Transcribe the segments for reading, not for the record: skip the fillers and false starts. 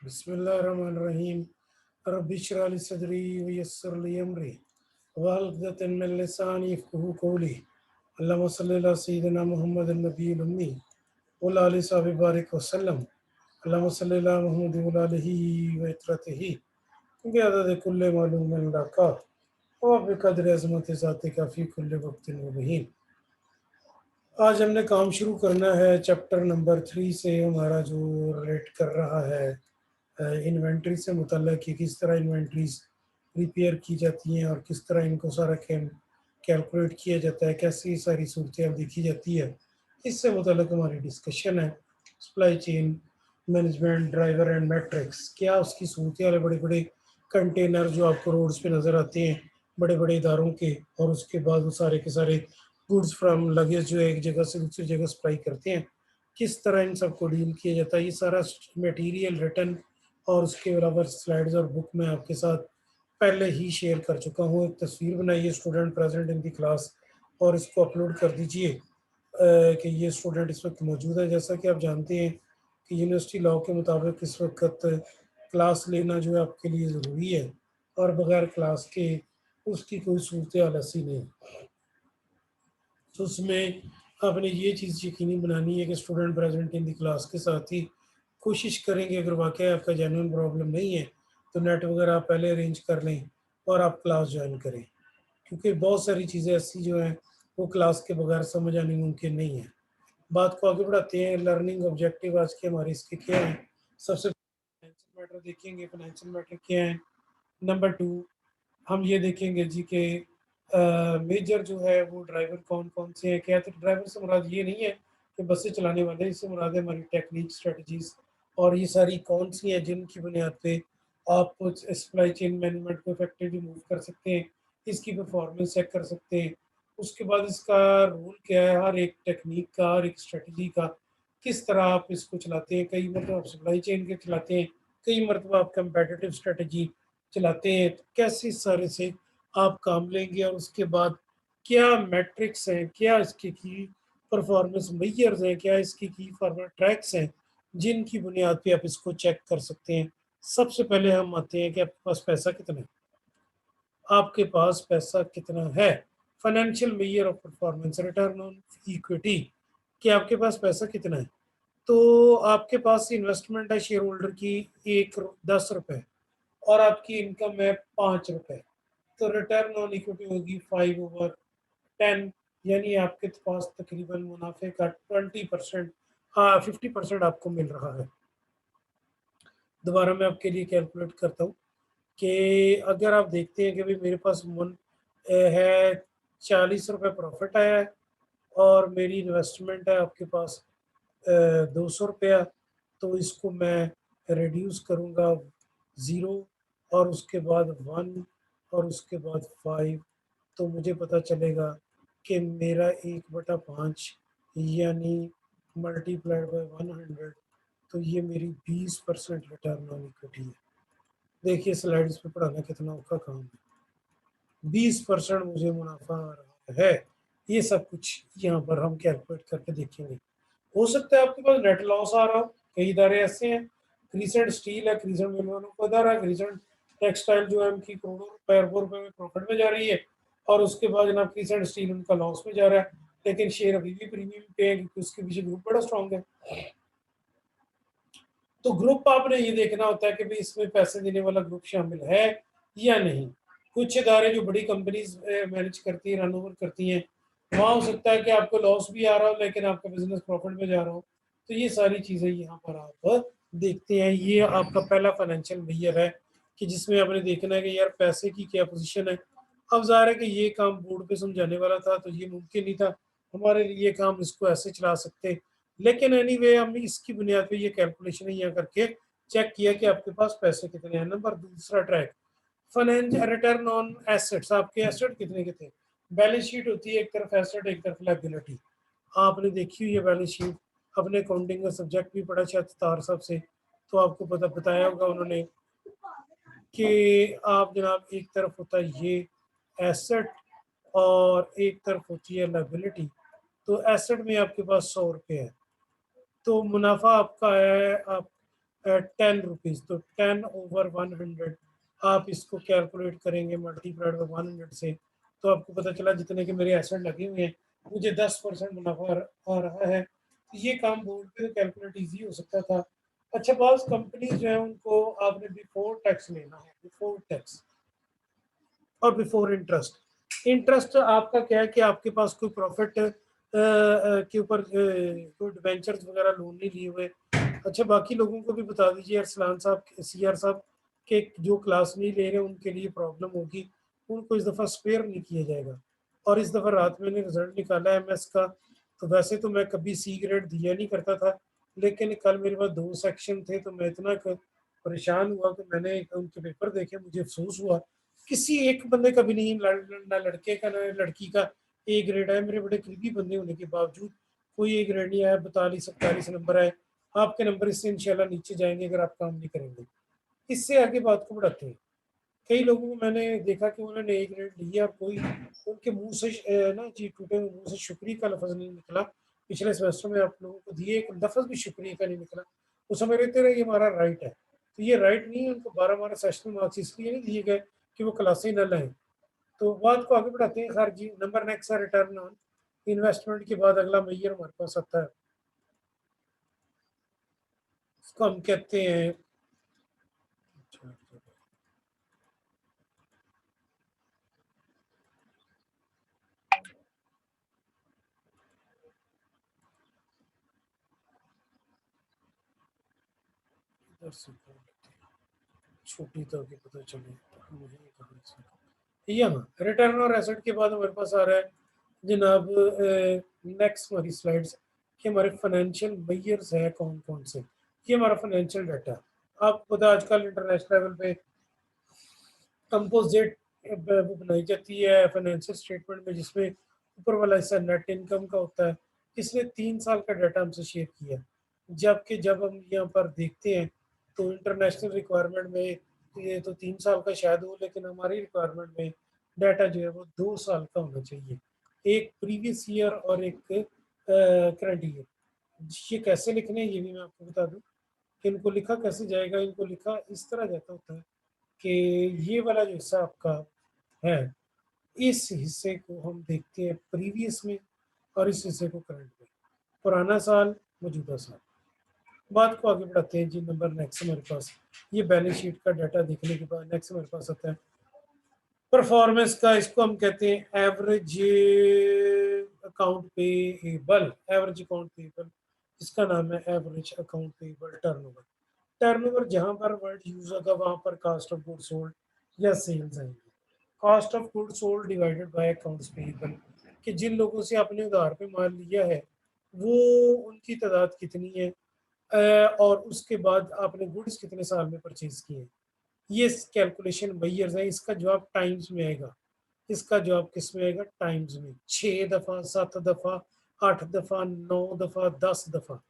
बिस्मिल्लाहिर्रहमानिर्रहीम। रब्बि इश्रह ली सदरी व यस्सिर ली अमरी वहल उक़दतम मिन लिसानी यफ़क़हू क़ौली। अल्लाहुम्मा सल्लि अला सय्यिदिना मुहम्मदिन नबिय्यिल उम्मी व अला आलिहि वसहबिहि बारिक वसल्लम। अल्लाहुम्मा सल्लि अला मुहम्मद व अला आलिहि व इत्रतिही बिअददि कुल्लि मालूमिन लका व बिक़द्रि अज़मति ज़ातिका फ़ी कुल्लि वक़्तिन वहीन। आज हमने काम शुरू करना है चैप्टर नंबर 3 से, हमारा जो रिलेट कर रहा है इन्वेंट्री से मुतल्लिक़ कि किस तरह इन्वेंट्रीज प्रिपेयर की जाती हैं और किस तरह इनको सारा कैलकुलेट किया जाता है, कैसी सारी सूरतें देखी जाती है। इससे मुतल्लिक़ हमारी डिस्कशन है। Supply chain management driver and matrix, क्या उसकी सूरतें वाले बड़े बड़े कंटेनर जो आपको रोड्स पे नज़र आते हैं बड़े बड़े इदारों के, और उसके बाद वो सारे के सारे गुड्स फ्रॉम लगेज जो है एक जगह से दूसरी जगह सप्लाई करते हैं, किस तरह इन सबको डील किया जाता है। ये सारा मटेरियल रिटर्न और उसके अलावा स्लाइड्स और बुक में आपके साथ पहले ही शेयर कर चुका हूँ। एक तस्वीर बनाइए student present in the class और इसको अपलोड कर दीजिए कि ये स्टूडेंट इस वक्त मौजूद है। जैसा कि आप जानते हैं कि यूनिवर्सिटी लॉ के मुताबिक इस वक्त क्लास लेना जो है आपके लिए ज़रूरी है, और बगैर क्लास के उसकी कोई सूरत हाल ऐसी नहीं। तो उसमें आपने ये चीज़ यकीनी बनानी है कि student present in the class के साथ ही कोशिश करेंगे, अगर वाकई आपका जेन्युइन प्रॉब्लम नहीं है तो नेट वगैरह आप पहले अरेंज कर लें और आप क्लास ज्वाइन करें, क्योंकि बहुत सारी चीज़ें ऐसी जो हैं वो क्लास के बगैर समझ आनी मुमकिन नहीं है। बात को आगे बढ़ाते हैं। लर्निंग ऑब्जेक्टिव आज के हमारे इसके क्या हैं। सबसे फाइनेंशियल मैटर देखेंगे, फाइनेंशियल मैटर क्या है। नंबर 2 हम ये देखेंगे जी के मेजर जो है वो ड्राइवर कौन कौन से हैं। क्या तो ड्राइवर से मुराद ये नहीं है कि बसें चलाने वाले, इससे मुराद है हमारी टेक्निक स्ट्रेटजीज, और ये सारी कौन सी हैं जिनकी बुनियाद पे आप सप्लाई चेन मैनेजमेंट को इफेक्टिवली मूव कर सकते हैं, इसकी परफॉर्मेंस चेक कर सकते हैं। उसके बाद इसका रूल क्या है, हर एक टेक्निक का, हर एक स्ट्रेटजी का, किस तरह आप इसको चलाते हैं। कई मतलब आप सप्लाई चेन के चलाते हैं, कई मरतबा आप कंपेटिटिव स्ट्रेटजी चलाते हैं, तो कैसे इस सारे से आप काम लेंगे। और उसके बाद क्या मैट्रिक्स हैं, क्या इसकी की परफॉर्मेंस मेजर्स हैं, क्या इसकी की फॉर्मेट ट्रैक्स हैं जिनकी बुनियाद पे आप इसको चेक कर सकते हैं। सबसे पहले हम आते हैं कि आपके पास पैसा कितना है। आपके पास पैसा कितना है, financial measure of performance, return on equity, कि आपके पास पैसा कितना है। तो आपके पास इन्वेस्टमेंट है शेयर होल्डर की 10 रुपए और आपकी इनकम है 5 रुपए, तो रिटर्न ऑन इक्विटी होगी 5/10, यानी आपके पास तकरीबन मुनाफे का 20%, हाँ 50% आपको मिल रहा है। दोबारा मैं आपके लिए कैलकुलेट करता हूँ कि अगर आप देखते हैं कि भाई मेरे पास है 40 रुपये प्रॉफिट आया है और मेरी इन्वेस्टमेंट है आपके पास 200 रुपया, तो इसको मैं रिड्यूस करूँगा 0 और उसके बाद 1 और उसके बाद 5, तो मुझे पता चलेगा कि मेरा 1/5 यानी मल्टीप्लाइड बाय 100, तो ये मेरी 20% रिटर्न ऑन इक्विटी है। देखिए स्लाइड्स पे पढ़ाना कितना औखा काम है। 20% मुझे मुनाफा आ रहा है। ये सब कुछ यहाँ पर हम कैलकुलेट करके देखेंगे। हो सकता है आपके पास नेट लॉस आ रहा हो, कई इदारे ऐसे हैं। क्रीसेंट स्टील है, क्रीसेंट मिल वालों को इदारा है, क्रीसेंट टेक्सटाइल जो है उनकी करोड़ों रुपए अरबों रुपए में प्रॉफिट में जा रही है, और उसके बाद जनाब क्रीसेंट स्टील उनका लॉस में जा रहा है, लेकिन शेयर अभी भी प्रीमियम पे है क्योंकि उसके पीछे ग्रुप बड़ा स्ट्रॉन्ग है। तो ग्रुप आपने ये देखना होता है कि भाई इसमें पैसे देने वाला ग्रुप शामिल है या नहीं। कुछ इदारे जो बड़ी कंपनीज मैनेज करती है, रन ओवर करती हैं, वहाँ हो सकता है कि आपको लॉस भी आ रहा हो लेकिन आपका बिजनेस प्रॉफिट में जा रहा हो। तो ये सारी चीज़ें यहाँ पर आप देखते हैं। ये आपका पहला फाइनेंशियल मेजर है कि जिसमें आपने देखना है कि यार पैसे की क्या पोजीशन है। अब ज़ाहिर है कि ये काम बोर्ड पे समझाने वाला था तो ये मुमकिन नहीं था हमारे लिए काम इसको ऐसे चला सकते, लेकिन एनीवे हमने इसकी बुनियाद पे ये कैलकुलेशन यहाँ करके चेक किया कि आपके पास पैसे कितने हैं। नंबर दूसरा track financial return on assets, आपके एसेट कितने के थे। बैलेंस शीट होती है, एक तरफ एसेट एक तरफ लायबिलिटी। आपने देखी हुई है बैलेंस शीट, अपने अकाउंटिंग का सब्जेक्ट भी पढ़ा शायद तार साहब से, तो आपको पता बताया होगा उन्होंने कि आप जनाब एक तरफ होता है ये एसेट और एक तरफ होती है लायबिलिटी। तो एसेट में आपके पास 100 रुपये है, तो मुनाफा आपका है आप 10 रुपीज़, तो 10/100 आप इसको कैलकुलेट करेंगे मल्टीप्लाइड बाई 100 से, तो आपको पता चला जितने के मेरे एसेट लगे हुए हैं मुझे 10% मुनाफा आ रहा है। ये काम बोर्ड पे कैलकुलेट ईजी हो सकता था। अच्छा, बाज़ कंपनी जो है उनको आपने बिफोर टैक्स लेना है, बिफोर टैक्स और बिफोर इंटरेस्ट। इंटरेस्ट आपका क्या है कि आपके पास कोई प्रॉफिट के ऊपर कोई डिबेंचर्स वगैरह लोन नहीं लिए हुए। अच्छा, बाकी लोगों को भी बता दीजिए, अरसलान साहब, सीआर साहब के जो क्लास नहीं ले रहे उनके लिए प्रॉब्लम होगी, उनको इस दफ़ा स्पेयर नहीं किया जाएगा। और इस दफ़ा रात मैंने रिजल्ट निकाला है एमएस का, तो वैसे तो मैं कभी सी ग्रेड दिया नहीं करता था, लेकिन कल मेरे पास 2 सेक्शन थे तो मैं इतना परेशान हुआ कि मैंने उनके पेपर देखे, मुझे अफसोस हुआ किसी एक बंदे का भी नहीं, ना लड़के का ना लड़की का ए ग्रेड है। मेरे बड़े करीबी बंदे होने के बावजूद कोई ए ग्रेड नहीं आया, 42-41 नंबर आए। आपके नंबर इससे इंशाल्लाह नीचे जाएंगे अगर आप काम नहीं करेंगे। इससे आगे बात को बढ़ाते हैं। कई लोगों को मैंने देखा कि उन्होंने ए ग्रेड लिया, कोई उनके मुंह से ना जी टूटे हुए मुंह से शुक्रिया का लफ्ज नहीं निकला। पिछले सेमेस्टर में आप लोगों को दिए एक लफ्ज भी शुक्रिया का नहीं निकला। वो समझ रहे थे ये हमारा राइट है, तो ये राइट नहीं है। उनको 12 सेशनल मार्क्स इसलिए नहीं दिए गए कि वो क्लासें न लाएं। तो बात को आगे बढ़ाते हैं। खैर जी, नंबर नेक्स्ट है रिटर्न ऑन इन्वेस्टमेंट के बाद अगला मैयर हमारे पास आता है, इसको हम कहते हैं, छोटी तो आगे पता चले मुझे कहाँ से। यहाँ रिटर्न और एसेट के बाद हमारे पास आ रहा है जनाब नेक्स्ट हमारी स्लाइड्स कि हमारे फाइनेंशियल मैयर्स है कौन कौन से। ये हमारा फाइनेंशियल डाटा, आपको पता है आजकल इंटरनेशनल लेवल पे कंपोजिट वो बनाई जाती है फाइनेंशियल स्टेटमेंट में, जिसमें ऊपर वाला हिस्सा नेट इनकम का होता है। इसने 3 साल का डाटा हमसे शेयर किया, जबकि जब हम यहाँ पर देखते हैं तो इंटरनेशनल रिक्वायरमेंट में ये तो 3 साल का शायद हो, लेकिन हमारी रिक्वायरमेंट में डाटा जो है वो 2 साल का होना चाहिए, एक प्रीवियस ईयर और एक करंट ईयर। ये कैसे लिखने हैं ये भी मैं आपको बता दूं कि इनको लिखा कैसे जाएगा। इनको लिखा इस तरह जाता होता है कि ये वाला जो हिस्सा आपका है, इस हिस्से को हम देखते हैं प्रीवियस में और इस हिस्से को करंट में, पुराना साल मौजूदा साल। बात को आगे बढ़ाते हैं जी। नंबर नेक्स्ट हमारे पास ये बैलेंस शीट का डाटा देखने के बाद नेक्स्ट हमारे पास आता है परफॉर्मेंस का, इसको हम कहते हैं average account payable. Average account payable, इसका नाम है average account payable turnover. Turnover जहां पर वर्ड यूज होगा वहां पर कॉस्ट ऑफ गुड्स सोल्ड या सेल्स आएंगे। Cost of goods sold divided by accounts payable, कि जिन लोगों से आपने उधार पे माल लिया है वो उनकी तादाद कितनी है, और उसके बाद आपने गुड्स कितने साल में परचेज किए। ये कैलकुलेशन मैयर्स है। इसका जवाब टाइम्स में आएगा। इसका जवाब किस में आएगा? टाइम्स में। 6 दफा, 7 दफा, 8 दफा, 9 दफा, 10 दफा,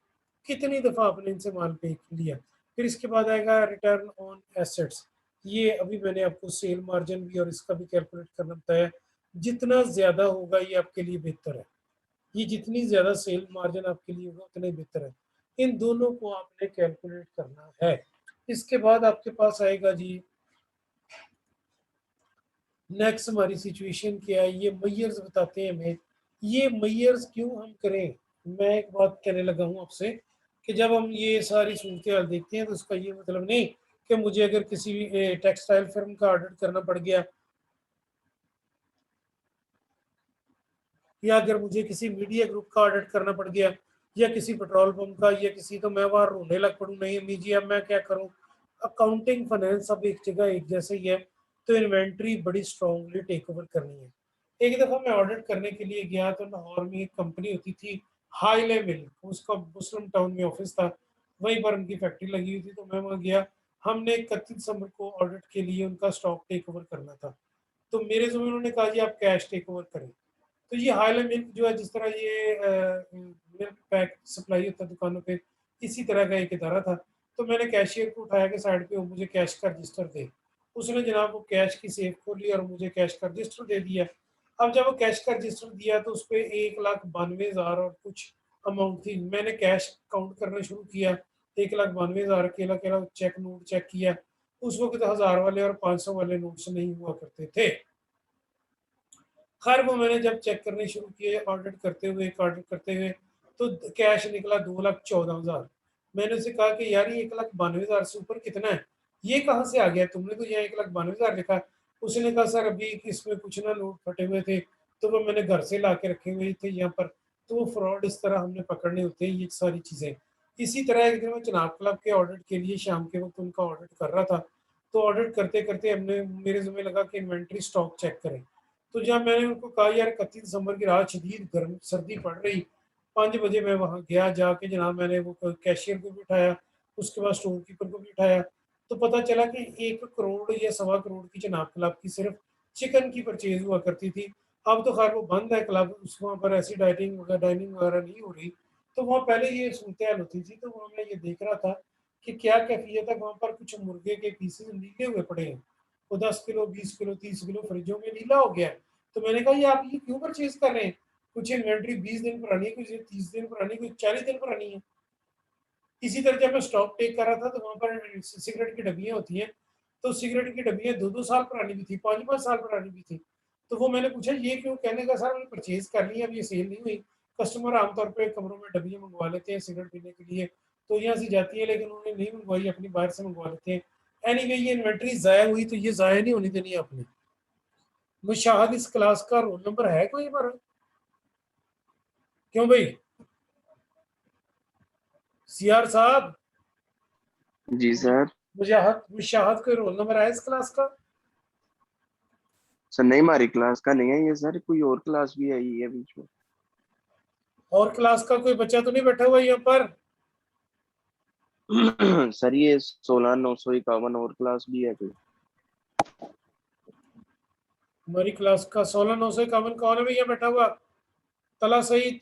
कितनी दफा आपने इनसे माल पे लिया। फिर इसके बाद आएगा रिटर्न ऑन एसेट्स। ये अभी मैंने आपको सेल मार्जिन भी और इसका भी कैलकुलेट करना बताया। जितना ज्यादा होगा ये आपके लिए बेहतर है। ये जितनी ज्यादा सेल मार्जिन आपके लिए होगा उतना ही बेहतर है। इन दोनों को आपने कैलकुलेट करना है। इसके बाद आपके पास आएगा जी नेक्स्ट हमारी सिचुएशन क्या है। ये मैयर्स बताते हैं हमें। ये मैयर्स क्यों हम करें, मैं एक बात कहने लगा हूँ आपसे कि जब हम ये सारी सूरत हाल देखते हैं तो उसका ये मतलब नहीं कि मुझे अगर किसी टेक्सटाइल फर्म का ऑर्डर करना पड़ गया, या अगर मुझे किसी मीडिया ग्रुप का ऑडिट करना पड़ गया, या किसी पेट्रोल पंप का, या किसी, तो मैं वहां रोने लग पड़ू, नहीं अम्मी जी अब मैं क्या करूं। अकाउंटिंग फाइनेंस सब एक जगह एक जैसे ही है, तो इन्वेंट्री बड़ी स्ट्रांगली टेक ओवर करनी है। एक दफा मैं ऑडिट करने के लिए गया तो लाहौर में एक कंपनी होती थी हाईले मिल, उसका मुस्लिम टाउन में ऑफिस था, वहीं पर उनकी फैक्ट्री लगी हुई थी। तो मैं वहां गया, हमने 31 दिसंबर को ऑडिट के लिए उनका स्टॉक टेक ओवर करना था। तो मेरे से उन्होंने कहा जी आप कैश टेक ओवर करें। तो ये हाईले मिल्क जो है, जिस तरह ये मिल्क पैक सप्लाई होता है दुकानों पे, इसी तरह का एक इदारा था। तो मैंने कैशियर को उठाया कि साइड पे, वो मुझे कैश का रजिस्टर दे। उसने जनाब वो कैश की सेफ खोली और मुझे कैश का रजिस्टर दे दिया। अब जब वो कैश का रजिस्टर दिया तो उस पर 1,92,000 और कुछ अमाउंट थी। मैंने कैश काउंट करना शुरू किया, 1,92,000 अकेला अकेला चेक नोट चेक किया। उस वक्त 1000 वाले और 500 वाले नोट्स नहीं हुआ करते थे। खैर वो मैंने जब चेक करने शुरू किए ऑडिट करते हुए तो कैश निकला 2,14,000। मैंने उसे कहा कि यार ये 1,92,000 से ऊपर कितना है, ये कहाँ से आ गया, तुमने तो यहाँ 1,92,000 लिखा। उसने कहा सर अभी इसमें कुछ ना नोट फटे हुए थे तो वो मैंने घर से ला के रखे हुए थे यहाँ पर, तो वो फ्रॉड इस तरह हमने पकड़ने होते हैं ये सारी चीज़ें। इसी तरह एक दिन मैं चुनाव क्लब के ऑडिट के लिए शाम के वक्त उनका ऑडिट कर रहा था, तो ऑडिट करते करते हमने मेरे ज़िम्मे लगा कि इन्वेंट्री स्टॉक चेक करें। तो जब मैंने उनको कहा यार 31 दिसंबर की रात शदीद गर्म सर्दी पड़ रही, 5 बजे मैं वहाँ गया, जाके जनाब मैंने वो कैशियर को भी उठाया, उसके बाद स्टोर कीपर को भी उठाया, तो पता चला कि 1 करोड़ या 1.25 करोड़ की जनाब क्लब की सिर्फ चिकन की परचेज हुआ करती थी। अब तो खैर वो बंद है क्लब, उस वहाँ पर ऐसी डाइनिंग वगैरह नहीं हो रही। तो वहाँ पहले ये सूरत हाल होती थी, तो वहाँ मैं ये देख रहा था कि क्या कैफियत है। वहाँ पर कुछ मुर्गे के पीसेज नीले हुए पड़े हैं, वो 10 किलो 20 किलो 30 किलो फ्रिजों में नीला हो गया है। तो मैंने कहा ये आप ये क्यों परचेज कर रहे हैं, कुछ इन्वेंट्री 20 दिन पुरानी है, कुछ 30 दिन पुरानी, कुछ 40 दिन पुरानी है। इसी तरह जब मैं स्टॉक टेक कर रहा था तो वहाँ पर सिगरेट की डब्बियाँ होती हैं, तो सिगरेट की डब्बियाँ 2-2 साल पुरानी भी थी, 5-5 साल पुरानी भी थी। तो वो मैंने पूछा ये क्यों, कहने का सर मैंने परचेज कर ली, अब ये सेल नहीं हुई। कस्टमर आमतौर पर कमरों में डब्बियाँ मंगवा लेते हैं सिगरेट पीने के लिए, तो यहाँ से जाती है, लेकिन उन्होंने नहीं मंगवाई, अपनी बाहर से मंगवा लेते हैं। एनीवे ये इन्वेंट्री ज़ाया हुई, तो ये ज़ाया नहीं होनी देनी आपने। मुशाहद इस क्लास का रोल नंबर है कोई हमारा? क्यों भाई सीआर साहब, जी सर। मुशाहद मुशाहद कोई रोल नंबर है इस क्लास का? सर नहीं, हमारी क्लास का नहीं है ये सर, कोई और क्लास भी आई है बीच में। और क्लास का कोई बच्चा तो नहीं बैठा हुआ यहाँ पर? सर ये 16,951 और क्लास भी है कोई। हमारी क्लास का 16,951 कौन है भैया बैठा हुआ? तला सईद,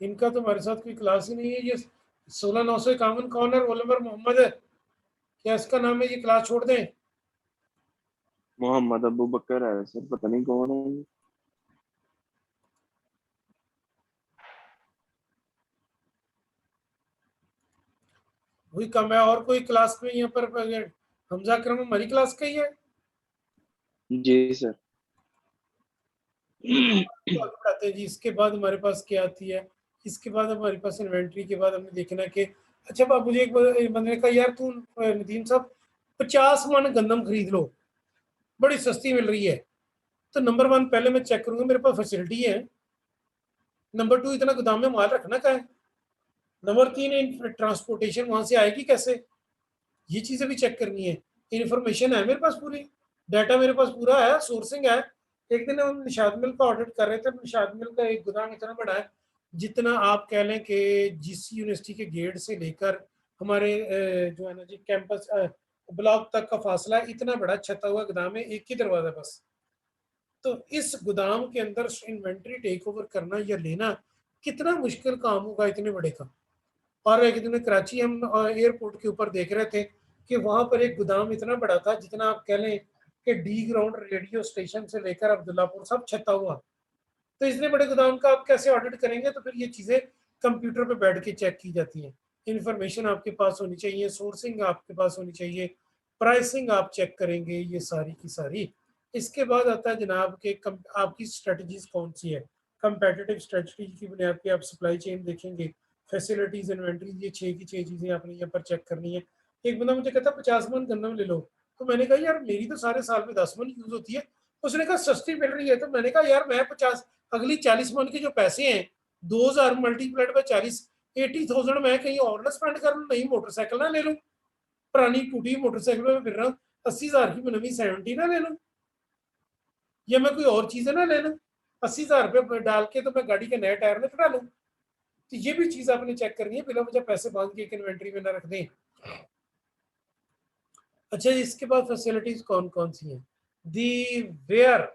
इनका तो हमारे साथ कोई क्लास ही नहीं है। ये 16,951 कौन है? रोल नंबर मोहम्मद है क्या इसका नाम है? ये क्लास छोड़ दें। मोहम्मद अबू बकर है सर, पता नहीं कौन है ये। वही कम है, और कोई क्लास में यहाँ पर हमजा अकरम हमारी क्लास का ही है? जी सर। तो आगे बढ़ाते हैं जी। इसके बाद हमारे पास क्या आती है, इसके बाद हमारे पास इन्वेंट्री के बाद हमें देखना है कि अच्छा अब मुझे एक बंदे ने कहा यार तू नदीम साहब 50 मन गंदम खरीद लो, बड़ी सस्ती मिल रही है। तो नंबर 1 पहले मैं चेक करूंगा मेरे पास फैसिलिटी है, नंबर 2 इतना गोदाम में माल रखना का है, नंबर 3 ट्रांसपोर्टेशन वहां से आएगी कैसे, ये चीजें भी चेक करनी है। इन्फॉर्मेशन है मेरे पास पूरी, डाटा मेरे पास पूरा है, सोर्सिंग है। एक दिन हम निशाद मिल का ऑडिट कर रहे थे, निशाद मिल का एक गोदाम इतना बड़ा है जितना आप कह लें कि जीसी यूनिवर्सिटी के गेट से लेकर हमारे जो है ना जी कैंपस ब्लॉक तक का फासला है, इतना बड़ा छता हुआ गोदाम है, एक ही दरवाजा बस। तो इस गोदाम के अंदर इन्वेंट्री टेक ओवर करना या लेना कितना मुश्किल काम होगा इतने बड़े का। और एक दिन कराची हम एयरपोर्ट के ऊपर देख रहे थे कि वहां पर एक गोदाम इतना बड़ा था जितना आप कह लें कि डी ग्राउंड रेडियो स्टेशन से लेकर अब्दुल्लापुर सब छता हुआ। तो इतने बड़े गोदाम का आप कैसे ऑडिट करेंगे? तो फिर ये चीजें कंप्यूटर पे बैठ के चेक की जाती हैं। इंफॉर्मेशन आपके पास होनी चाहिए, सोर्सिंग आपके पास होनी चाहिए, प्राइसिंग आप चेक करेंगे, ये सारी की सारी। इसके बाद आता है जनाब के आपकी स्ट्रेटजीज कौन सी है। कंपेटिटिव स्ट्रेटजी की बुनियाद पे आप सप्लाई चेन देखेंगे, फैसिलिटीज, इन्वेंट्री, ये 6 की 6 चीजें आपने यहाँ पर चेक करनी है। एक बंदा मुझे कहता 50 मन गंदम ले लो, तो मैंने कहा यार मेरी तो सारे साल में 10 मन यूज होती है। उसने कहा सस्ती मिल रही है, तो मैंने कहा यार मैं 50 अगली 40 मन के जो पैसे हैं 2,000 मल्टीप्लाइड बाय 40, 80,000 मैं कहीं और ना स्पेंड कर लूँ, नई मोटरसाइकिल ना ले लूँ, पुरानी टूटी मोटरसाइकिल में फिर रहा हूँ, 80,000 की नवी 70 ना ले लूँ, या मैं कोई और चीजें ना ले लूँ, 80,000 रुपये डाल के तो मैं गाड़ी के नए टायर में चढ़ा लूँ। तो ये भी चीज आपने चेक करनी है, बिना मुझे पैसे बांध के एक इन्वेंट्री में ना रख दें। अच्छा इसके बाद फैसिलिटीज कौन कौन सी हैं? दी वेयर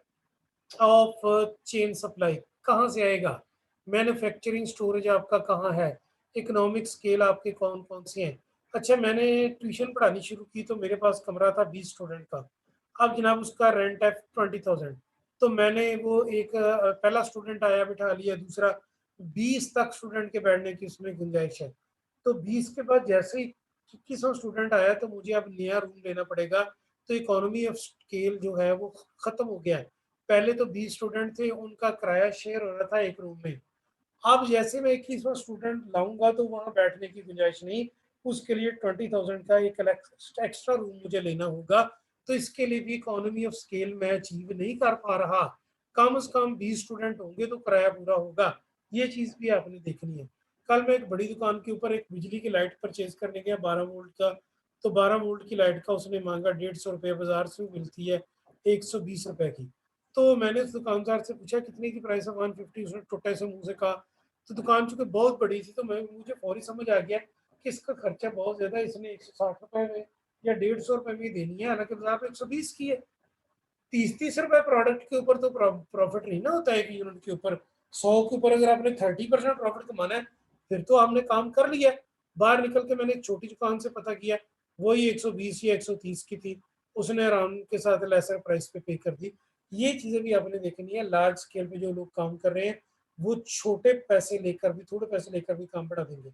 ऑफ चेन सप्लाई कहाँ से आएगा, मैन्युफैक्चरिंग स्टोरेज आपका कहाँ है, इकोनॉमिक स्केल आपके कौन कौन से हैं। अच्छा मैंने ट्यूशन पढ़ानी शुरू की तो मेरे पास कमरा था 20 स्टूडेंट का, अब जनाब उसका रेंट है 20,000। तो मैंने वो एक पहला स्टूडेंट आया बिठा लिया, दूसरा 20 तक स्टूडेंट के बैठने की उसमें गुंजाइश है। तो 20 के बाद जैसे ही 21वां स्टूडेंट आया तो मुझे अब नया रूम लेना पड़ेगा। तो इकोनॉमी ऑफ स्केल जो है वो खत्म हो गया है। पहले तो 20 स्टूडेंट थे, उनका किराया शेयर हो रहा था एक रूम में। अब जैसे मैं 21वां स्टूडेंट लाऊंगा तो वहां बैठने की गुंजाइश नहीं, उसके लिए 20,000 का एक एक्स्ट्रा रूम मुझे लेना होगा। तो इसके लिए भी इकोनॉमी ऑफ स्केल मैं अचीव नहीं कर पा रहा। कम से कम 20 स्टूडेंट होंगे तो किराया पूरा होगा। ये चीज भी आपने देखनी है। कल मैं एक बड़ी दुकान के ऊपर एक बिजली की लाइट परचेज करने गया 12 वोल्ट का। तो 12 वोल्ट की लाइट का उसने मांगा 150 रुपये, बाजार से मिलती है 120 रुपए की। तो मैंने उस दुकानदार से पूछा कितने की प्राइस है, 150। उसने टोटे से मुंह से कहा। तो दुकान चूंकि बहुत बड़ी थी तो मुझे फौरी समझ आ गया कि इसका खर्चा बहुत ज्यादा है, इसने 160 रुपए में या 150 रुपए में देनी है, हालांकि बाजार में 120 की है। 30-30 रुपए प्रोडक्ट के ऊपर तो प्रॉफिट नहीं ना होता है कि यूनिट के ऊपर। 100 के ऊपर अगर आपने 30% प्रॉफिट कमाना है फिर तो आपने काम कर लिया। बाहर निकल के मैंने एक छोटी दुकान से पता किया, वही 120 या 130 की थी। उसने आराम के साथ लेसर प्राइस पे पे कर दी। ये चीजें भी आपने देखनी है। लार्ज स्केल पे जो लोग काम कर रहे हैं वो छोटे पैसे लेकर भी, थोड़े पैसे लेकर भी काम बढ़ा देंगे।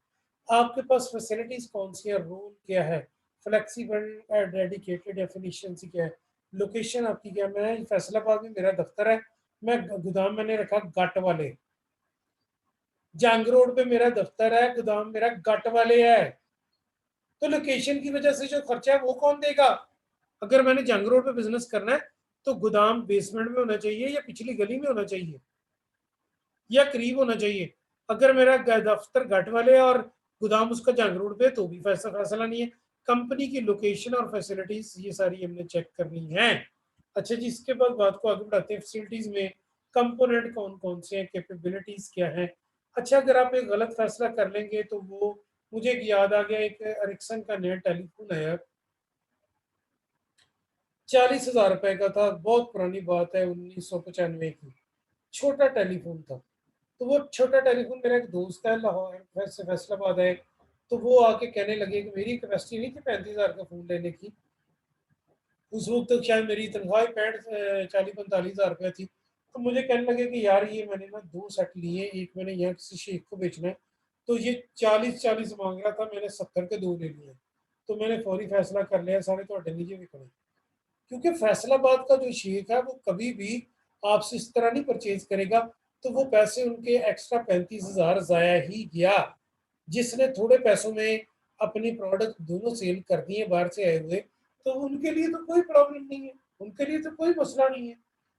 आपके पास फैसिलिटीज कौन सी है, रोल क्या है, फ्लेक्सिबल, डेडिकेटेड, एफिशिएंसी क्या है, लोकेशन आपकी क्या। मैं फैसलाबाद में मेरा दफ्तर है, मैं गोदाम मैंने रखा गट वाले। जंग रोड पे मेरा दफ्तर है, गोदाम मेरा गट वाले है। तो लोकेशन की वजह से जो खर्चा है वो कौन देगा। अगर मैंने जंग रोड पे बिजनेस करना है तो गोदाम बेसमेंट में होना चाहिए या पिछली गली में होना चाहिए या करीब होना चाहिए। अगर मेरा दफ्तर घाट वाले और गोदाम उसका जंग रोड पे तो भी फैसला फैसला नहीं है। कंपनी की लोकेशन और फैसिलिटीज ये सारी हमने चेक करनी है। अच्छा जी, इसके बाद बात को आगे बढ़ाते हैं। फैसिलिटीज में कंपोनेंट कौन कौन से हैं, कैपेबिलिटीज क्या है। अच्छा, अगर आप एक गलत फैसला कर लेंगे तो वो, मुझे एक याद आ गया, एक एरिक्सन का नया टेलीफोन आया, 40,000 रुपए का था। बहुत पुरानी बात है, 1995 की। छोटा टेलीफोन था। तो वो छोटा टेलीफोन, मेरा एक दोस्त है लाहौर से फैसलाबाद है, तो वो आके कहने लगे कि मेरी कैपेसिटी नहीं थी 35,000 का फोन लेने की। उस वक्त तक शायद मेरी तनख्वाह 40-45,000 रुपया थी। तो मुझे कहने लगे कि यार ये मैंने ना 2 सेट लिए, एक मैंने यहाँ किसी शेख को बेचना है। तो ये 40-40 मांग रहा था, मैंने 70 के 2 ले लिए। तो मैंने फौरी फैसला कर लिया, सारे तो नीचे भी खड़े। क्योंकि फैसलाबाद का जो शेख है वो कभी भी आपसे इस तरह नहीं परचेज करेगा। तो वो पैसे उनके एक्स्ट्रा 35,000 जाया ही गया। जिसने थोड़े पैसों में अपनी प्रोडक्ट दोनों सेल कर दिए बाहर से आए हुए, तो उनके लिए तो कोई प्रॉब्लम नहीं है, उनके लिए तो कोई मसला नहीं है।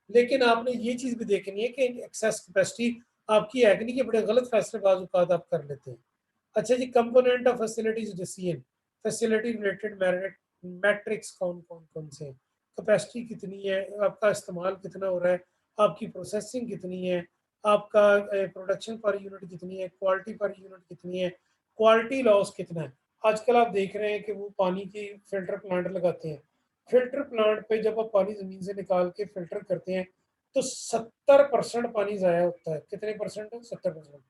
लेकिन आपने ये चीज भी देखनी है कि एक्सेस कैपेसिटी आपकी है कि नहीं, कि बड़े गलत फैसले बाज औकात आप कर लेते हैं। अच्छा जी, component of facilities decision, facility related matrix कौन कौन कौन से हैं। कैपेसिटी कितनी है, आपका इस्तेमाल कितना हो रहा है, आपकी प्रोसेसिंग कितनी है, आपका प्रोडक्शन पर यूनिट कितनी है, क्वालिटी पर यूनिट कितनी है, क्वालिटी लॉस कितना है। आजकल आप देख रहे हैं कि वो पानी की फिल्टर प्लांट लगाते हैं। फिल्टर प्लांट पे जब आप पानी जमीन से निकाल के फिल्टर करते हैं तो 70% पानी जाया होता है। कितने परसेंट है? 70%।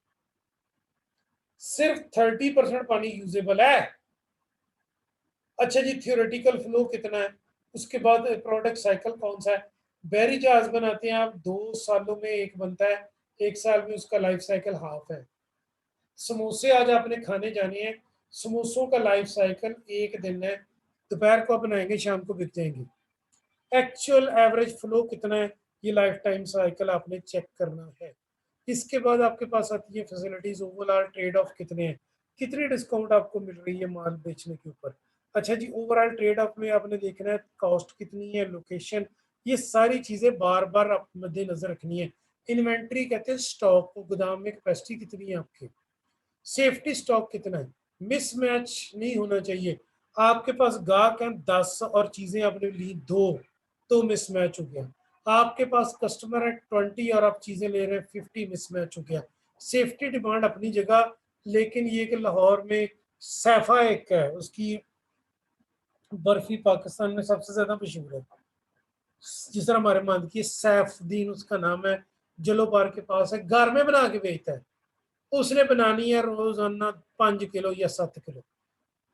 सिर्फ 30% पानी यूजेबल है। अच्छा जी, थियोरेटिकल फ्लो कितना है, उसके बाद प्रोडक्ट साइकिल कौन सा है। बैरी जहाज बनाते हैं आप, 2 सालों में एक बनता है, 1 साल में उसका लाइफ साइकिल हाफ है। समोसे आज आपने खाने जाने हैं, समोसों का लाइफ साइकिल 1 दिन है। दोपहर को आप बनाएंगे, शाम को बिक जाएंगे। एक्चुअल एवरेज फ्लो कितना है, ये लाइफ टाइम साइकिल आपने चेक करना है। इसके बाद आपके पास आती है फैसिलिटीज, ओवरऑल ट्रेड ऑफ कितने हैं, कितनी डिस्काउंट आपको मिल रही है माल बेचने के ऊपर। अच्छा जी, ओवरऑल ट्रेड ऑफ में आपने देखना है कॉस्ट कितनी है, लोकेशन, ये सारी चीजें बार बार आप मद्देनजर रखनी है। इन्वेंट्री कहते हैं स्टॉक को, गोदाम में कैपेसिटी कितनी है आपकी, सेफ्टी स्टॉक कितना है, मिसमैच नहीं होना चाहिए। आपके पास गाहक हैं 10 और चीजें आपने ली 2, तो मिसमैच हो गया। आपके पास कस्टमर है 20 और आप चीजें ले रहे हैं 50, मिसमैच हो गया। सेफ्टी डिमांड अपनी जगह, लेकिन ये कि लाहौर में सैफा एक है, उसकी बर्फी पाकिस्तान में सबसे ज्यादा मशहूर है। जिस तरह हमारे मान की सैफुद्दीन उसका नाम है, जलो पार के पास है, घर में बना के बेचता है। उसने बनानी है रोजाना 5 किलो या 7 किलो।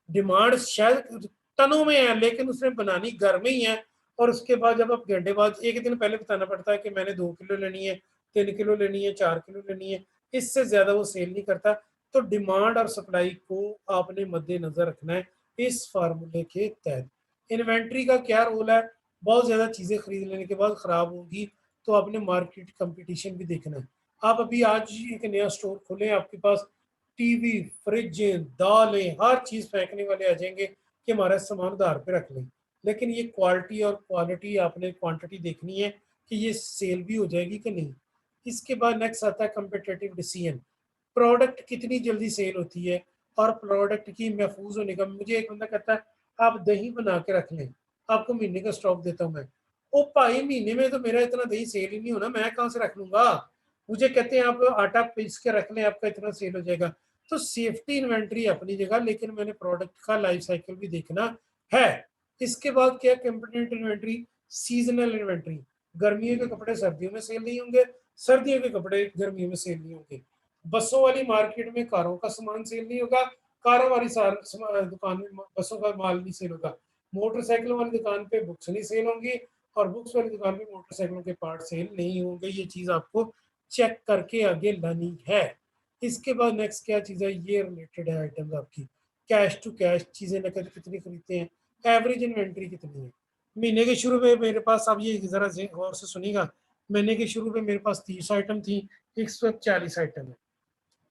डिमांड शायद टनों में है, लेकिन उसने बनानी घर में ही है। और उसके बाद जब आप घंटे बाद, एक दिन पहले बताना पड़ता है कि मैंने 2 किलो लेनी है, 3 किलो लेनी है, 4 किलो लेनी है। इससे ज़्यादा वो सेल नहीं करता। तो डिमांड और सप्लाई को आपने मद्देनज़र रखना है इस फार्मूले के तहत। इन्वेंट्री का क्या रोल है? बहुत ज़्यादा चीज़ें खरीद लेने के बाद ख़राब होगी तो आपने मार्केट कंपटीशन भी देखना है। आप अभी आज ही एक नया स्टोर खोलें, आपके पास टीवी, फ्रिजें, दालें, हर चीज़ फेंकने वाले आ जाएंगे कि हमारा सामान उधार पे रख लें। लेकिन ये क्वालिटी और क्वालिटी आपने क्वांटिटी देखनी है कि ये सेल भी हो जाएगी कि नहीं। इसके बाद नेक्स्ट आता है कम्पिटिटिव डिसीजन। प्रोडक्ट कितनी जल्दी सेल होती है और प्रोडक्ट की महफूज होने का। मुझे एक बंदा कहता है आप दही बना के रख लें, आपको महीने का स्टॉक देता हूँ मैं। ओ भाई, महीने में तो मेरा इतना दही सेल ही नहीं होना, मैं कहाँ से रख लूंगा। मुझे कहते हैं आप आटा पीस के रख लें, आपका इतना सेल हो जाएगा। तो सेफ्टी इन्वेंट्री अपनी जगह, लेकिन मैंने प्रोडक्ट का लाइफ साइकिल भी देखना है। इसके बाद क्या कंपोनेंट इन्वेंट्री, सीजनल इन्वेंट्री। गर्मियों के कपड़े सर्दियों में सेल नहीं होंगे, सर्दियों के कपड़े गर्मियों में सेल नहीं होंगे। बसों वाली मार्केट में कारों का सामान सेल नहीं होगा, कारों वाली दुकान में बसों का माल नहीं सेल होगा। मोटरसाइकिलों वाली दुकान पे बुक्स नहीं सेल होंगी और बुक्स वाली दुकान पे मोटरसाइकिलों के पार्ट सेल नहीं होंगे। ये चीज आपको चेक करके आगे लानी है। इसके बाद नेक्स्ट क्या चीज है, ये रिलेटेड है आइटम्स आपकी। कैश टू कैश चीजें नकद कितनी खरीदते हैं, एवरेज इन्वेंट्री कितनी है। महीने के शुरू में मेरे पास, अब ये जरा गौर से सुनिएगा, महीने के शुरू में मेरे पास 30 आइटम थी, इस वक्त 40 आइटम है।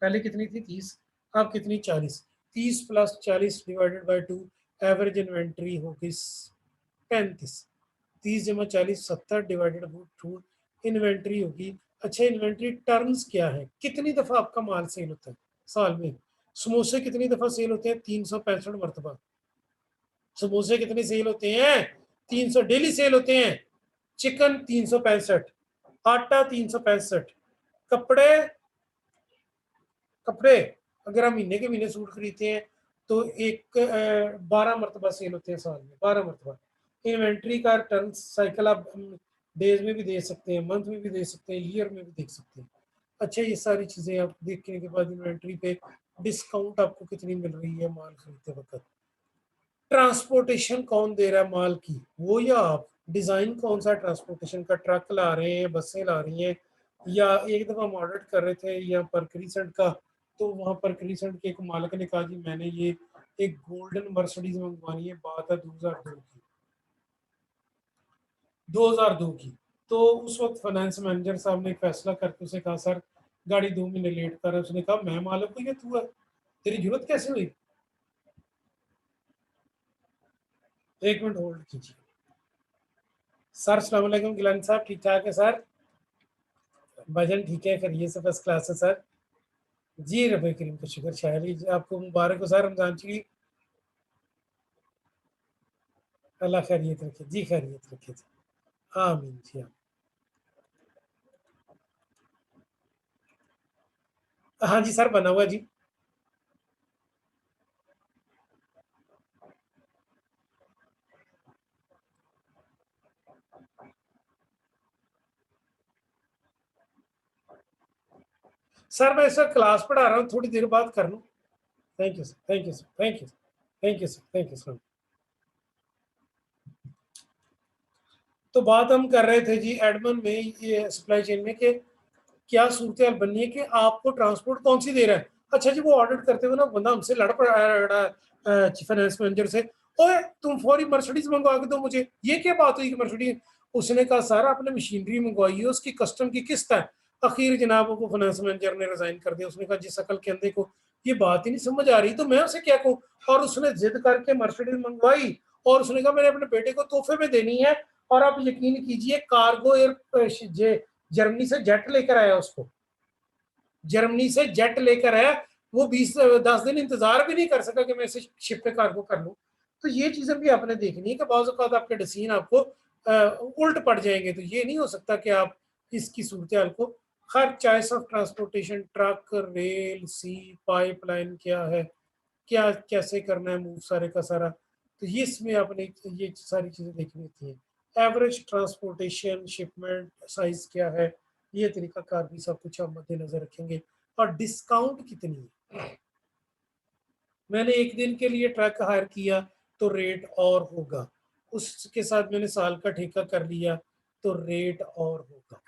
पहले कितनी थी? 30, अब कितनी? 40। 30 plus 40 divided by 2, average inventory होगी 35। 30 जमा 40 70 डिवाइडेड बाई 2 इन्वेंट्री होगी। अच्छा, इन्वेंट्री टर्न्स क्या है, कितनी दफा आपका माल सेल होता है साल में। समोसे कितनी दफा सेल होते हैं? 365 मरतबा। समोसे कितने सेल होते हैं? 300 डेली सेल होते हैं। चिकन 365, आटा 365, कपड़े, कपड़े अगर हम महीने के महीने सूट खरीदते हैं तो एक 12 मरतबा सेल होते हैं साल में, 12 मरतबा। इन्वेंट्री का टर्न साइकिल आप डेज में भी दे सकते हैं, मंथ में भी दे सकते हैं, ईयर में भी देख सकते हैं। अच्छा, ये सारी चीजें आप देखने के बाद इन्वेंट्री पे डिस्काउंट आपको कितनी मिल रही है माल खरीदते वक्त। ट्रांसपोर्टेशन कौन दे रहा है माल की, वो या आप। डिजाइन कौन सा ट्रांसपोर्टेशन का, ट्रक ला रहे हैं, बसें ला रही हैं, या एक दफा हम ऑडिट कर रहे थे या पर क्रीसेंट का, तो वहां पर क्रीसेंट के एक मालिक ने कहा जी मैंने ये एक गोल्डन मर्सिडीज मंगवानी है, बात है 2002 की, 2002 की। तो उस वक्त फाइनेंस मैनेजर साहब ने फैसला करके उसे कहा सर गाड़ी 2 महीने लेट कर है। उसने कहा मैं मालिक हूँ या तू है, तेरी जरूरत कैसे हुई। 1 मिनट होल्ड कीजिए। सर अस्सलाम वालेकुम, गिलानी साहब ठीक ठाक है सर? भजन ठीक है, करिए से फर्स्ट क्लास है सर। जी रबे करीम का शुक्र, शायरी आपको मुबारक हो सर रमजान शरीफ। अल्लाह खैरियत रखे जी, खैरियत रखे जी, आमीन जी आमीन। हाँ जी सर, बना हुआ जी। सर मैं इस वक्त क्लास पढ़ा रहा हूँ, थोड़ी देर बाद कर लूँ। Thank you sir, thank you sir, thank you, thank you sir, thank you sir. तो बात हम कर रहे थे जी एडमन में, ये सप्लाई चेन में, कि क्या सूरत बननी है कि आपको ट्रांसपोर्ट कौन सी दे रहा है। अच्छा जी, वो ऑडिट करते हुए ना बंदा हमसे लड़ पड़ा फाइनेंस मैनेजर से, ओए तुम फौरी मर्सिडीज मंगवा के दो मुझे। ये क्या बात हुई कि मर्सिडीज। उसने कहा सर आपने मशीनरी मंगवाई है, उसकी कस्टम की किस्त है। आखिर जनाब को फाइनेंस मैनेजर ने रिजाइन कर दिया। उसने कहा जिस अकल के अंधे को ये बात ही नहीं समझ आ रही तो मैं उसे क्या कहूँ। और उसने जिद करके मर्सिडीज मंगवाई और उसने कहा मैंने अपने बेटे को तोहफे में देनी है। और आप यकीन कीजिए कार्गो एयर जर्मनी से जेट लेकर आया उसको, जर्मनी से जेट लेकर आया। वो 20-10 दिन इंतजार भी नहीं कर सका कि मैं इसे शिप पे कार्गो कर लूँ। तो ये चीजें भी आपने देखनी है कि बाज़ औक़ात आपके डिसीजन आपको उल्ट पड़ जाएंगे। तो ये नहीं हो सकता कि आप इसकी सूरत हाल को, हर choice of transportation, truck, rail, sea, pipeline क्या है, क्या कैसे करना है मूव सारे का सारा। तो ये इसमें आपने ये सारी चीजें देखनी होती है। एवरेज ट्रांसपोर्टेशन, शिपमेंट साइज क्या है, ये तरीका कार भी सब कुछ हम मद्देनजर रखेंगे। और डिस्काउंट कितनी है। मैंने एक दिन के लिए ट्रक हायर किया तो रेट और होगा, उसके साथ मैंने साल का ठेका कर लिया तो रेट और होगा।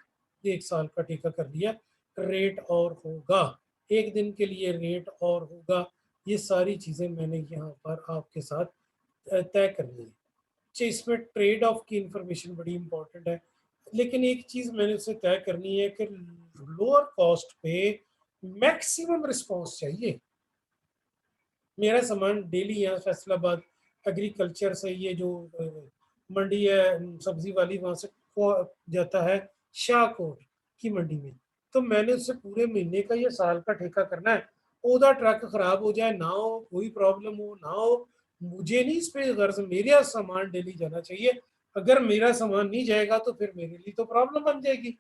1 साल का ठेका कर लिया, रेट और होगा, एक दिन के लिए रेट और होगा। ये सारी चीज़ें मैंने यहाँ पर आपके साथ तय करनी है। अच्छा, इसमें ट्रेड ऑफ की इंफॉर्मेशन बड़ी इंपॉर्टेंट है, लेकिन एक चीज़ मैंने उसे तय करनी है कि लोअर कॉस्ट पे मैक्सिमम रिस्पॉन्स चाहिए। मेरा सामान डेली यहाँ फैसलाबाद एग्रीकल्चर से, ये जो मंडी है सब्जी वाली, वहाँ से जाता है शाहकोट की मंडी में, तो मैंने उससे पूरे महीने का या साल का ठेका करना है। ओदा ट्रक खराब हो जाए ना हो, कोई प्रॉब्लम हो ना हो, मुझे नहीं इस पे गर्ज, मेरा सामान डेली जाना चाहिए। अगर मेरा सामान नहीं जाएगा तो फिर मेरे लिए तो प्रॉब्लम बन जाएगी।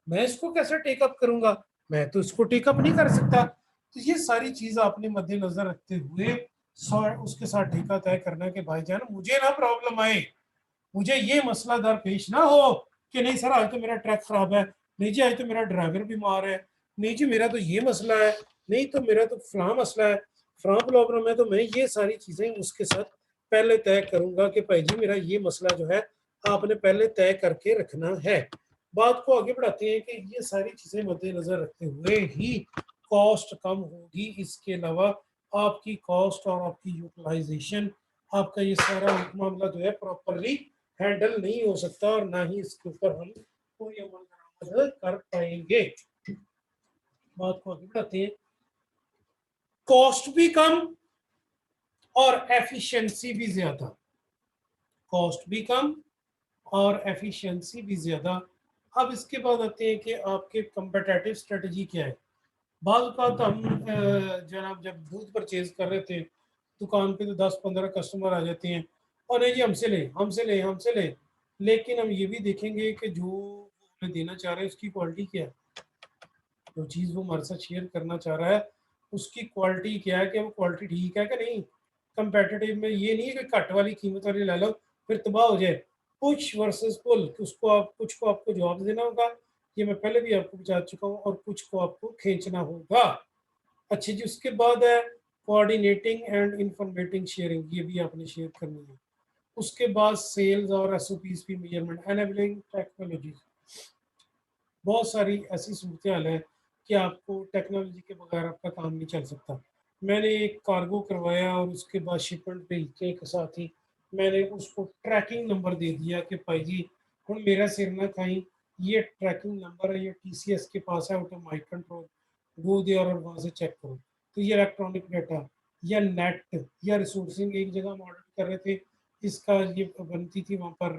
मैं इसको कैसे टेकअप करूंगा? मैं तो इसको टेकअप नहीं कर सकता। तो ये सारी चीज आपने मद्देनजर रखते हुए उसके साथ ठेका तय करना कि भाईजान मुझे ना प्रॉब्लम आए, मुझे ये मसला दर पेश ना हो कि नहीं सर आज तो मेरा ट्रक खराब है, नहीं जी आज तो मेरा ड्राइवर बीमार है, नहीं जी मेरा तो ये मसला है, नहीं तो मेरा तो फलां मसला है, फलां प्रॉब्लम है। तो मैं ये सारी चीजें उसके साथ पहले तय करूंगा कि भाई जी मेरा ये मसला जो है आपने पहले तय करके रखना है। बात को आगे बढ़ाते हैं कि ये सारी चीजें मद्देनजर रखते हुए ही कॉस्ट कम होगी। इसके अलावा आपकी कॉस्ट और आपकी यूटिलाइजेशन, आपका ये सारा मामला जो है प्रॉपरली हैंडल नहीं हो सकता, और ना ही इसके ऊपर हम कोई अमल दरामद कर पाएंगे। बात को आगे बढ़ाते हैं। कॉस्ट भी कम और एफिशिएंसी भी ज्यादा, कॉस्ट भी कम और एफिशिएंसी भी ज्यादा। अब इसके बाद आते हैं कि आपके कंपेटिटिव स्ट्रेटजी क्या है। बाद का तो हम जनाब जब दूध परचेज कर रहे थे दुकान पे, तो 10-15 कस्टमर आ जाते हैं और नहीं जी हमसे ले, हमसे ले, हमसे ले। लेकिन हम ये भी देखेंगे कि जो हमें देना चाह रहे हैं उसकी क्वालिटी क्या है, जो चीज़ वो हमारे साथ शेयर करना चाह रहा है उसकी क्वालिटी क्या है, कि वो क्वालिटी ठीक है कि नहीं। कंपेटिटिव में ये नहीं है कि घट वाली कीमत वाली ले लो फिर तबाह हो जाए। पुश वर्सेस पुल, उसको आप कुछ को आपको जवाब देना होगा, ये मैं पहले भी आपको बता चुका हूँ, और कुछ को आपको खींचना होगा। अच्छा जी, उसके बाद है कोऑर्डिनेटिंग एंड इंफॉर्मेटिंग शेयरिंग, ये भी आपने शेयर करनी है। उसके बाद सेल्स और एसओपीज की मेजरमेंट, एनेबलिंग टेक्नोलॉजी। बहुत सारी ऐसी सूरत हाल है कि आपको टेक्नोलॉजी के बगैर आपका काम नहीं चल सकता। मैंने एक कार्गो करवाया और उसके बाद शिपमेंट भेजने के साथ ही मैंने उसको ट्रैकिंग नंबर दे दिया कि भाई जी हम मेरा सिर ना खाई, ये ट्रैकिंग नंबर है, ये टीसीएस के पास है, आउट ऑफ माई कंट्रोल, गो दे और वहाँ से चेक करो। तो ये इलेक्ट्रॉनिक डाटा या नेट या रिसोर्सिंग एक जगह हम ऑर्डर कर रहे थे, इसका ये बनती थी वहाँ पर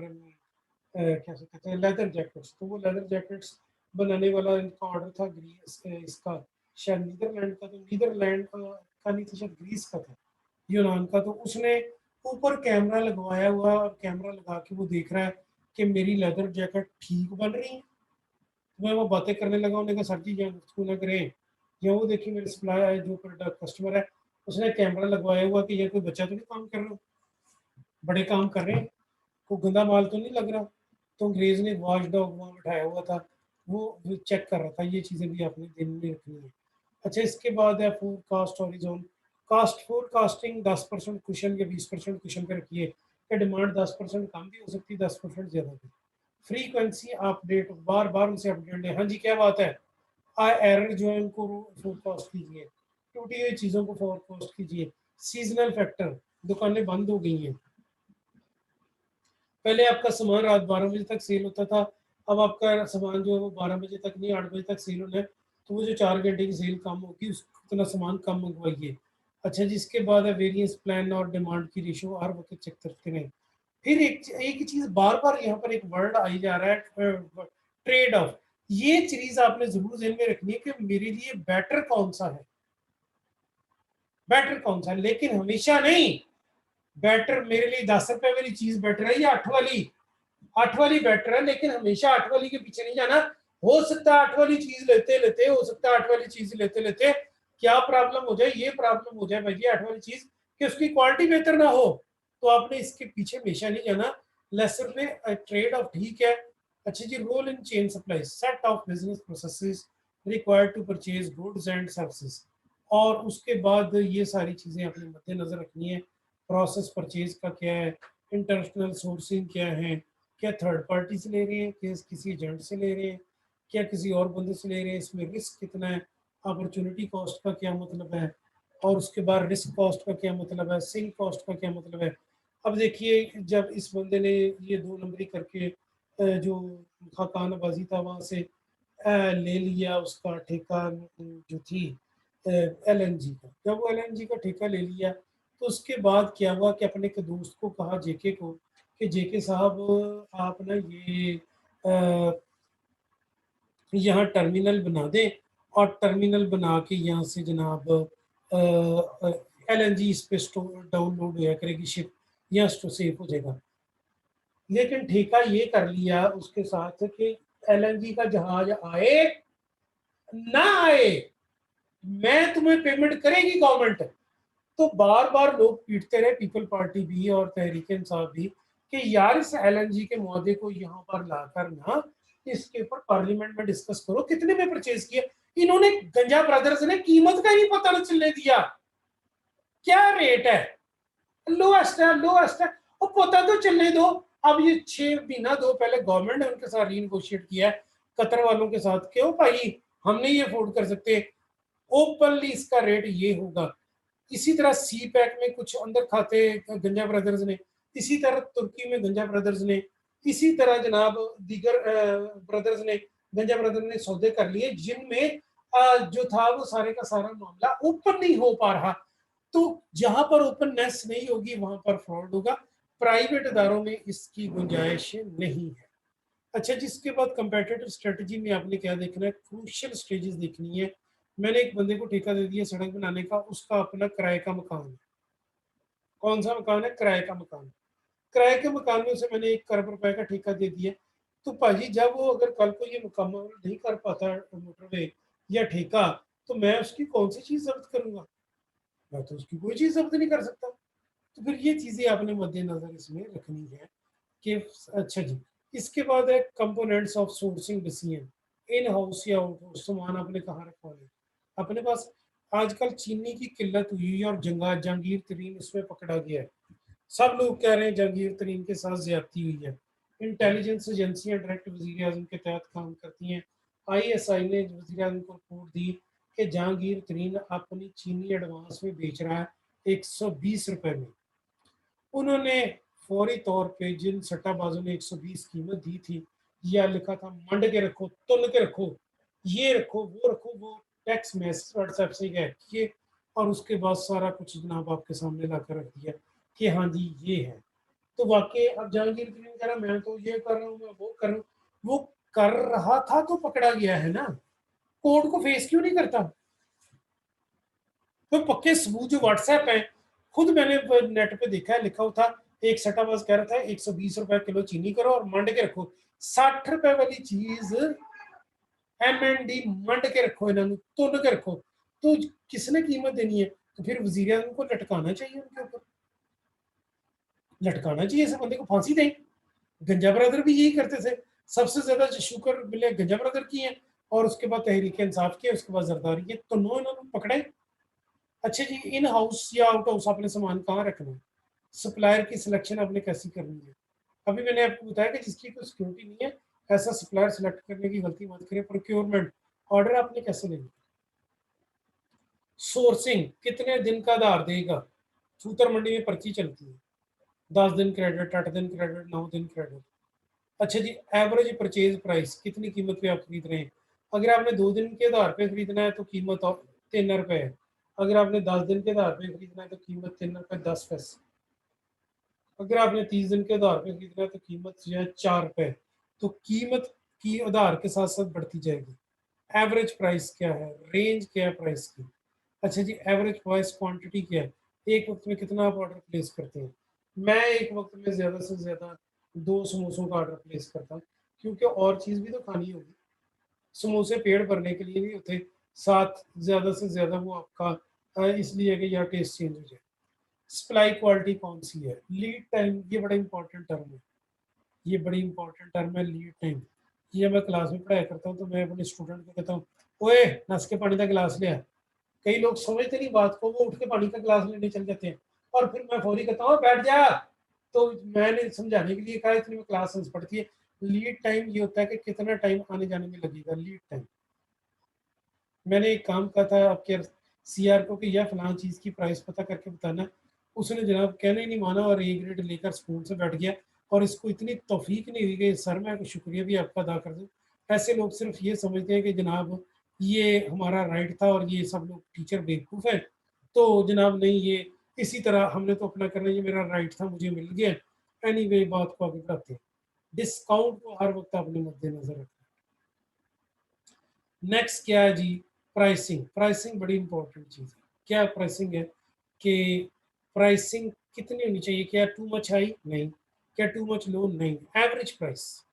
क्या कहते हैं लेदर जैकेट्स, तो वो लेदर जैकेट्स बनाने वाला इनका ऑर्डर था ग्रीस इसका, शायद नीदरलैंड का, तो नीदरलैंड का नहीं था, शायद ग्रीस का था, यूनान का। तो उसने ऊपर कैमरा लगवाया हुआ और कैमरा लगा के वो देख रहा है कि मेरी लेदर जैकेट ठीक बन रही है। तो मैं वो बातें करने लगा, उन्होंने कहा सर जी यहाँ गुफ्तगू ना करें, या वो देखिए मेरे सप्लाई है जो प्रोडक्ट कस्टमर है उसने कैमरा लगवाया हुआ कि ये कोई बच्चा तो नहीं काम कर रहा, बड़े काम कर रहे हैं, को गंदा माल तो नहीं लग रहा। तो अंग्रेज ने वॉच डॉग वहाँ बैठाया हुआ था, वो चेक कर रहा था। ये चीज़ें भी आपने दिन में रखनी है। अच्छा, इसके बाद है forecast horizon cost, forecasting 10% question या 20% क्वेश्चन पे रखिए कि डिमांड 10% कम भी हो सकती है, 10% ज़्यादा भी। फ्रीक्वेंसी अपडेट, बार बार उनसे अपडेट लें, हाँ जी क्या बात है, एरर जो है उनको फोरकास्ट कीजिए, टूटी हुई चीज़ों को फोरकास्ट कीजिए। सीजनल फैक्टर, दुकानें बंद हो गई हैं, पहले आपका सामान रात 12 बजे तक सेल होता था, अब आपका सामान जो है वो 12 बजे तक नहीं 8 बजे तक सेल होना है, तो वो जो 4 घंटे की सेल कम होगी उतना सामान कम मंगवाइए। अच्छा जी, इसके बाद है वेरिएंस प्लान और डिमांड की रेशो हर वक्त चेक करते रहें। फिर एक ही चीज बार बार यहाँ पर एक वर्ड आई जा रहा है, ट्रेड ऑफ। ये चीज आपने जरूर ध्यान में रखनी है कि मेरे लिए बेटर कौन सा है, बेटर कौन सा है, लेकिन हमेशा नहीं। बेटर मेरे लिए 10 रुपए वाली चीज बेटर है या 8 वाली, 8 वाली बेटर है, लेकिन हमेशा 8 वाली के पीछे नहीं जाना। हो सकता है 8 वाली चीज लेते लेते, हो सकता है 8 वाली चीज लेते लेते क्या प्रॉब्लम हो जाए, ये प्रॉब्लम हो जाए भाई जी 8 वाली चीज कि उसकी क्वालिटी बेहतर ना हो, तो आपने इसके पीछे हमेशा नहीं जाना। लेसर में ट्रेड ऑफ ठीक है। अच्छा जी, role in chain supply, set of business processes required to purchase goods and services. और उसके बाद ये सारी चीजें अपने मद्देनजर रखनी है। प्रोसेस परचेज का क्या है, इंटरनेशनल सोर्सिंग क्या है, क्या थर्ड पार्टी से ले रहे हैं, किसी एजेंट से ले रहे हैं, क्या किसी और बंदे से ले रहे हैं, इसमें रिस्क कितना है, अपॉर्चुनिटी कॉस्ट का क्या मतलब है, और उसके बाद रिस्क कॉस्ट का क्या मतलब है, सिंक कॉस्ट का क्या मतलब है। अब देखिए जब इस बंदे ने ये 2 नंबरी करके जो खाकानबाजी था वहाँ से ले लिया उसका ठेका जो थी एलएनजी का। जब वो एलएनजी का ठेका ले लिया तो उसके बाद क्या हुआ कि अपने के दोस्त को कहा, जेके को, कि जेके साहब आप ना ये यहाँ टर्मिनल बना दें, और टर्मिनल बना के यहाँ से जनाब एलएनजी इस पे डाउनलोड होया करेगी, शिप यहाँ स्टोर सेफ हो जाएगा। लेकिन ठेका ये कर लिया उसके साथ कि एलएनजी का जहाज आए ना आए, मैं तुम्हें पेमेंट करेगी गवर्नमेंट। तो बार बार लोग पीटते रहे, पीपल पार्टी भी और तहरीक इंसाफ भी, कि यार इस एलएनजी के मुद्दे को यहाँ पर लाकर ना इसके ऊपर पार्लियामेंट में डिस्कस करो, कितने में परचेज किया। इन्होंने गंजा ब्रदर्स ने कीमत का ही पता नहीं चलने दिया, क्या रेट है, लोएस्ट है लोएस्ट है, और पता तो चलने दो। अब ये 6 महीना 2 पहले गवर्नमेंट ने उनके साथ रीनेगोशिएट किया है कतर वालों के साथ, क्यों भाई हम नहीं अफोर्ड कर सकते, ओपनली इसका रेट ये होगा। इसी तरह सी पैक में कुछ अंदर खाते गंजा ब्रदर्स ने, इसी तरह तुर्की में गंजा ब्रदर्स ने, इसी तरह जनाब दीगर ब्रदर्स ने, गंजा ब्रदर्स ने सौदे कर लिए जिनमें जो था वो सारे का सारा मामला ओपन नहीं हो पा रहा। तो जहां पर ओपननेस नहीं होगी वहां पर फ्रॉड होगा, प्राइवेट इदारों में इसकी गुंजाइश नहीं है। अच्छा, जिसके बाद कंपेटिटिव स्ट्रेटजी में आपने क्या देखना है, क्रूशियल स्टेजेस देखनी है। मैंने एक बंदे को ठेका दे दिया सड़क बनाने का, उसका अपना किराए का मकान है। कौन सा मकान है? किराए का मकान। किराए के मकान में उसे मैंने 1 करोड़ रुपए का ठेका दे दिया। तो भाजी जब वो अगर कल को ये मुकम्मल नहीं कर पाता मोटरवे या ठेका, तो मैं उसकी कौन सी चीज जब्त करूंगा? मैं तो उसकी कोई चीज जब्त नहीं कर सकता। तो फिर ये चीजें आपने मद्देनजर इसमें रखनी है कि अच्छा जी। इसके बाद है components of sourcing decision, in house या आउट हाउस, सामान आपने कहाँ रखवाना है अपने पास। आजकल चीनी की किल्लत हुई है और जहांगीर तरीन इसमें पकड़ा गया है। सब लोग कह रहे हैं जहांगीर तरीन के साथ ज्यादती हुई है। इंटेलिजेंस एजेंसियां डायरेक्ट वजीर आजम के तहत काम करती हैं। आईएसआई ने वजीर आजम को रिपोर्ट दी कि जहांगीर तरीन अपनी चीनी एडवांस में बेच रहा है 120 रुपए में। उन्होंने फौरी तौर पे जिन सट्टाबाजों ने 120 कीमत दी थी, या लिखा था मंड के रखो, तुल के रखो, ये रखो वो रखो, वो टेक्स्ट मैसेज व्हाट्सएप से गए किए, और उसके बाद सारा कुछ जनाब आपके सामने ला कर रख दिया कि हाँ जी ये है। तो वाकई अब जहांगीर तरीन कह रहा मैं तो ये कर रहा हूँ, मैं वो कर रहा हूँ। वो कर रहा था तो पकड़ा गया है ना, कोर्ट को फेस क्यों नहीं करता? तो पक्के सबूत जो व्हाट्सएप है, खुद मैंने नेट पे देखा है, लिखा हुआ था एक सट्टाबाज कह रहा था 120 रुपए किलो चीनी करो और मंड के रखो। 60 रुपए वाली चीज एम&डी मंड के रखो, इन्होंने तुल के रखो। तो किसने कीमत देनी है? तो फिर वजीर आजम को लटकाना चाहिए, उनके ऊपर लटकाना चाहिए, ऐसे बंदे को फांसी दें। गंजा ब्रदर भी यही करते थे, सबसे ज्यादा शुक्र मिले गंजा ब्रदर की है, और उसके बाद तहरीक इंसाफ की है, उसके बाद जरदारी की, तो नो इन्होंने पकड़े। अच्छा जी, इन हाउस या आउट हाउस आपने सामान कहाँ रखना है, सप्लायर की सिलेक्शन आपने कैसी करनी है। अभी मैंने आपको बताया कि जिसकी कोई सिक्योरिटी नहीं है, ऐसा सप्लायर सिलेक्ट करने की गलती मत करें। प्रोक्योरमेंट ऑर्डर आपने कैसे लेना। सोर्सिंग कितने दिन का आधार देगा, सूतर मंडी में पर्ची चलती है, 10 दिन क्रेडिट, 8 दिन क्रेडिट, 9 दिन क्रेडिट। अच्छा जी, एवरेज परचेज प्राइस कितनी कीमत पे आप खरीद रहे हैं। अगर आपने 2 दिन के आधार पे खरीदना है तो कीमत 3 रुपए है। अगर आपने 10 दिन के आधार पे खरीदना है तो कीमत 3 रुपए 10 पैसे। अगर आपने 30 दिन के आधार पे खरीदना है तो कीमत जो है 4 रुपए। तो कीमत की आधार के साथ साथ बढ़ती जाएगी। एवरेज प्राइस क्या है, रेंज क्या है प्राइस की। अच्छा जी, एवरेज प्राइस क्वांटिटी क्या है, एक वक्त में कितना आप ऑर्डर प्लेस करते हैं। मैं एक वक्त में ज़्यादा से ज़्यादा 2 समोसों का ऑर्डर प्लेस करता हूँ, क्योंकि और चीज़ भी तो खानी होगी। समोसे पेट भरने के लिए नहीं होते, साथ ज़्यादा से ज़्यादा वो आपका इसलिए कि यार टेस्ट चेंज हो जाए। सप्लाई क्वालिटी कौन सी है, लीड टाइम, ये बड़ा इंपॉर्टेंट टर्म है। ये बड़ी इंपॉर्टेंट टर्म है लीड टाइम। ये मैं क्लास में पढ़ाया करता हूँ, तो मैं अपने स्टूडेंट को कहता हूँ, ओए नस के पानी का गिलास ले आ। कई लोग समझते नहीं बात को, वो उठ के पानी का गिलास लेने चल जाते हैं, और फिर मैं फौरी कहता हूँ बैठ जा। तो मैंने समझाने के लिए कहा, इतनी में क्लास पढ़ती है, लीड टाइम ये होता है कि कितना टाइम आने जाने में लगेगा, लीड टाइम। मैंने एक काम कहा था आपके सीआर को कि यह फलां चीज़ की प्राइस पता करके बताना, उसने जनाब कहना ही नहीं माना और ए ग्रेड लेकर स्कूल से बैठ गया और इसको इतनी तौफीक नहीं हुई कि सर मैं शुक्रिया भी आपका अदा कर दूँ। ऐसे लोग सिर्फ ये समझते हैं कि जनाब ये हमारा राइट था और ये सब लोग टीचर बेवकूफ़ हैं, तो जनाब नहीं ये इसी तरह हमने तो अपना करना, ये मेरा राइट था मुझे मिल गया। एनीवे बात को आगे बढ़ाते हैं। डिस्काउंट को हर वक्त आपने मद्देनजर रखना। नेक्स्ट क्या है जी, प्राइसिंग। प्राइसिंग बड़ी इंपॉर्टेंट चीज़ है। क्या प्राइसिंग है कि प्राइसिंग कितनी होनी चाहिए, क्या टू मच हाई नहीं, क्या टू मच लो नहीं, एवरेज प्राइस।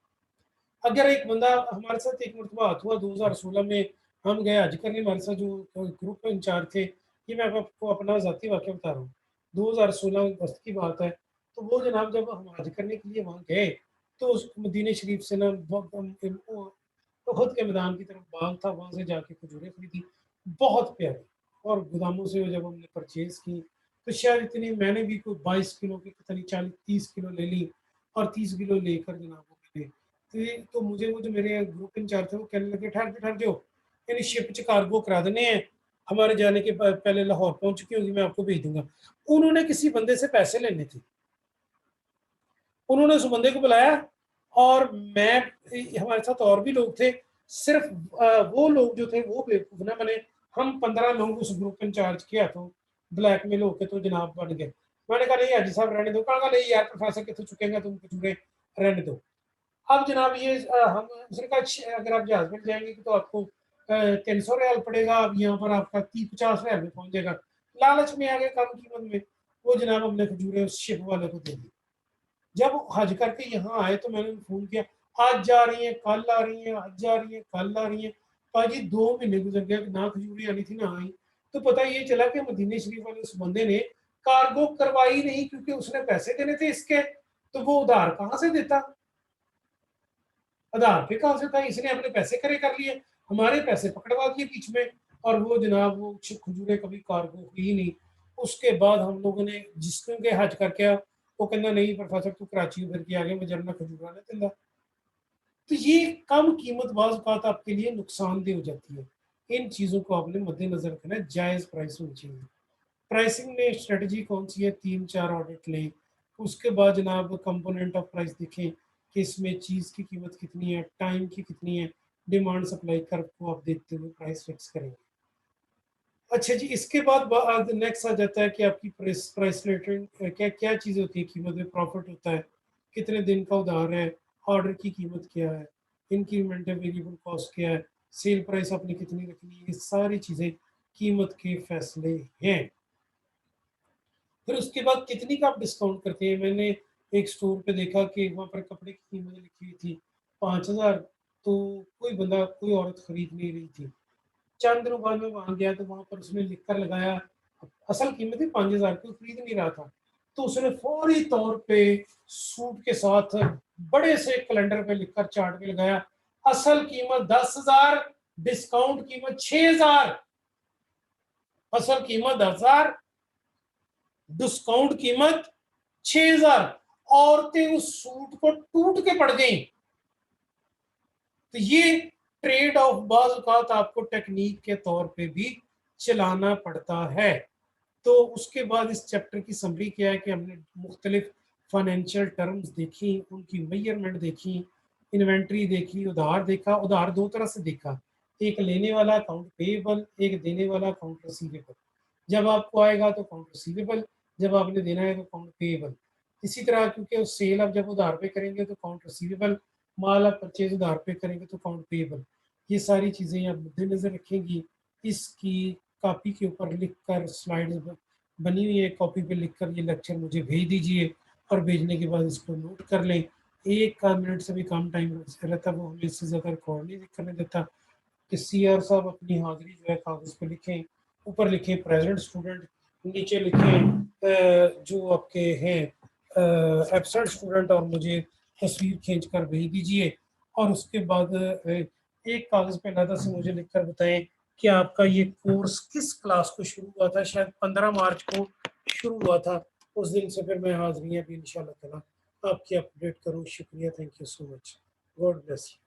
अगर एक बंदा हमारे साथ एक मरतबा हाथ हुआ 2016 में, हम गए हज करने, हमारे साथ जो ग्रुप इंचार्ज थे, ये मैं आपको अपना ज़ाती वाक़या बता रहा हूँ, 2016 अगस्त की बात है। तो वो जनाब जब हम हज करने के लिए वहाँ गए तो उस मदीने शरीफ से ना उहद के मैदान की तरफ बाग था, वहाँ से जाके खजूरें खरीदी, बहुत प्यारी। और गोदामों से जब हमने परचेज़ की तो शायद इतनी, मैंने भी कोई 22 किलो की पता नहीं 40-30 किलो ले ली और 30 किलो लेकर जनाब वो मैंने, तो मुझे वो जो मेरे ग्रुप इंचार्ज थे वो कहने लगे ठहर जाओ, यानी शिप च कार्गो करा देने हैं, हमारे जाने के पहले लाहौर पहुंच चुकी होगी, मैं आपको भेज दूंगा। उन्होंने किसी बंदे से पैसे लेने थे, उन्होंने उस बंदे को बुलाया और मैं, हमारे साथ और भी लोग थे, सिर्फ वो लोग जो थे वो बेवकूफ ना बने। हम 15 लोग उस ग्रुप इंचार्ज किया तो ब्लैक मेल होके तो जनाब बन गए। मैंने कहा नहीं हाजी साहब रहने दो, कहा नहीं यार प्रोफेसर कितने चुकेगा तुम कचूरे, रहने दो। अब जनाब ये हम उसने कहा अगर आप जहाज में जाएंगे तो आपको 300 रियाल पड़ेगा, अब यहाँ पर आपका 30-50 रियाल में पहुंच जाएगा। लालच में आ गए कम कीमत में, वो जनाब हमने खजूरें उस शिप वाले को दे दी। जब हज करके यहाँ आए तो मैंने फोन किया, आज जा रही है कल आ रही है, आज जा रही है कल आ रही है। पाजी 2 महीने गुजर गए, ना खजूरी आनी थी ना आई। तो पता ये चला कि मदीने शरीफ वाले उस बंदे ने कार्गो करवाई नहीं, क्योंकि उसने पैसे देने थे इसके, तो वो उधार कहाँ से देता, आधार पे कहाँ से था, इसने अपने पैसे करे कर लिए, हमारे पैसे पकड़वा दिए बीच में। और वो जनाब वो खजूरें कभी कार्गो हुई नहीं। उसके बाद हम लोगों ने जिसको के हज करके आ, वो कहना नहीं प्रोफेसर तू कराची उधर के आगे मुझे ना खजूरा नहीं दिंदा। तो ये कम कीमत बाज़ औक़ात आपके लिए नुकसानदेह हो जाती है। इन चीज़ों को आपने मद्देनजर रखना है, जायज़ प्राइस होनी चाहिए। प्राइसिंग में स्ट्रेटजी कौन सी है, 3-4 ऑडिट लें। उसके बाद जनाब कंपोनेंट ऑफ प्राइस देखें कि इसमें चीज़ की कीमत कितनी है, टाइम की कितनी है, डिमांड सप्लाई कर्व को आप देखते हुए प्राइस फिक्स करेंगे। अच्छा जी, इसके बाद नेक्स्ट आ जाता है कि आपकी प्राइस प्राइस रिलेटेड क्या क्या चीज़ें होती है, कीमत में प्रॉफिट होता है, कितने दिन का उधार है, ऑर्डर की कीमत क्या है, इंक्रीमेंट वेरिएबल कॉस्ट क्या है, सेल प्राइस आपने कितनी रखनी है, ये सारी चीज़ें कीमत के फैसले हैं। फिर उसके बाद कितनी का आप डिस्काउंट करते हैं। मैंने एक स्टोर पे देखा कि वहाँ पर कपड़े की कीमत लिखी हुई थी 5,000, तो कोई बंदा कोई औरत खरीद नहीं रही थी। चंद दिनों बाद मैं वहाँ गया तो वहाँ पर उसने लिख कर लगाया, असल कीमत थी 5,000, कोई खरीद नहीं रहा था। तो उसने फौरी तौर पे सूट के साथ बड़े से कैलेंडर पे लिखकर चार्ट पे लगाया, असल कीमत 10,000, डिस्काउंट कीमत 6,000। असल कीमत 10,000, डिस्काउंट कीमत 6,000। औरतें उस सूट को टूट के पड़ गई। तो ये ट्रेड ऑफ बाज़ औक़ात आपको टेक्निक के तौर पे भी चलाना पड़ता है। तो उसके बाद इस चैप्टर की समरी क्या है कि हमने मुख्तलिफ फाइनेंशियल टर्म्स देखी, उनकी मेजरमेंट देखी, इन्वेंट्री देखी, उधार देखा। उधार दो तरह से देखा, एक लेने वाला अकाउंट पेएबल, एक देने वाला अकाउंट रिसीवेबल। जब आपको आएगा तो अकाउंट रिसीवेबल, जब आपने देना है तो अकाउंट पेएबल। इसी तरह क्योंकि सेल आप जब उधार पे करेंगे तो अकाउंट रिसीवेबल, माल आप परचेज उधार पे करेंगे तो अकाउंट पेएबल। ये सारी चीज़ें आप मद्देनजर रखेंगी। इसकी कॉपी के ऊपर लिख कर स्लाइड्स बनी हुई है, कॉपी पे लिख कर ये लेक्चर मुझे भेज दीजिए और भेजने के बाद इसको नोट कर लें। एक आध मिनट से भी कम टाइम रहता है वो हमें इससे ज़्यादा रिकॉर्ड नहीं करने देता कि सीआर साहब अपनी हाजिरी जो है कागज़ पे लिखें, ऊपर लिखें प्रेजेंट स्टूडेंट, नीचे लिखें जो आपके हैं एब्सेंट स्टूडेंट, और मुझे तस्वीर खींच कर भेज दीजिए। और उसके बाद एक कागज़ पे अलग से मुझे लिख कर बताएं कि आपका ये कोर्स किस क्लास को शुरू हुआ था। शायद 15 मार्च को शुरू हुआ था, उस दिन से फिर मैं हाजिरियाँ भी इंशाल्लाह ताला आपकी अपडेट करूँ। शुक्रिया, thank you so much. God bless you.